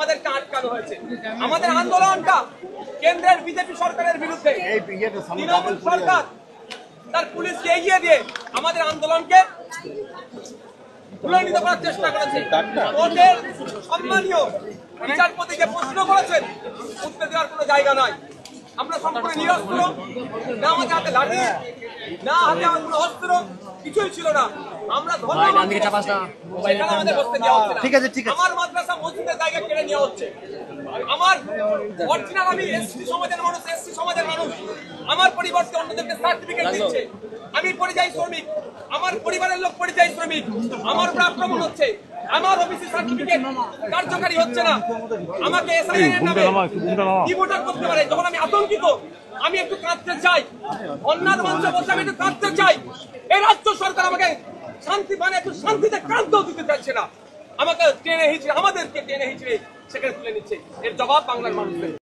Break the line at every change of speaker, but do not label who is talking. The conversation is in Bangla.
আমাদেরকে আটকানো হয়েছে। আমাদের আন্দোলনটা কেন্দ্রের বিজেপি সরকারের বিরুদ্ধে। তৃণমূল সরকার তার পুলিশকে এগিয়ে দিয়ে আমাদের আন্দোলনকে ভুলান্বিত করার চেষ্টা করেছে। কোর্টের সম্মানীয় বিচারপতিকে প্রশ্ন করেছেন, উত্তর দেওয়ার কোনো জায়গা নাই। আমরা সম্পূর্ণ নিরস্ত্র, না আমাদের হাতে লাঠি, না হাতে আমার কোনো অস্ত্র, কিছুই ছিল না। আমরা আমাদের বসতে দেওয়া হচ্ছে না। আমার মাদ্রাসা মসজিদের জায়গা কেড়ে নেওয়া হচ্ছে। আমার অরিজিনাল আমি এসসি সমাজের মানুষ, আমার পরিবর্তে অন্যদেরকে সার্টিফিকেট দিচ্ছে। আমি পরিযায়ী শ্রমিক, আমার পরিবারের লোক পরিযায়ী শ্রমিক, আমার উপর আক্রমণ হচ্ছে। আমার অফিসে সার্টিফিকেট কার্যকারী হচ্ছে না। আমাকে এসআইআর নামে ডিমোটার করতে পারে। যখন আমি আতঙ্কিত, আমি একটু কাঁদতে চাই, অন্যান্য মঞ্চে বসে আমি একটু কাঁদতে চাই। এই রাজ্য সরকার আমাকে শান্তি মানে একটু শান্তিতে কাঁদতেও দিতে চাইছে না। আমাকে আমাদেরকে টেনে হিচড়ে সেখানে তুলে নিচ্ছে। এর জবাব বাংলার মানুষদের।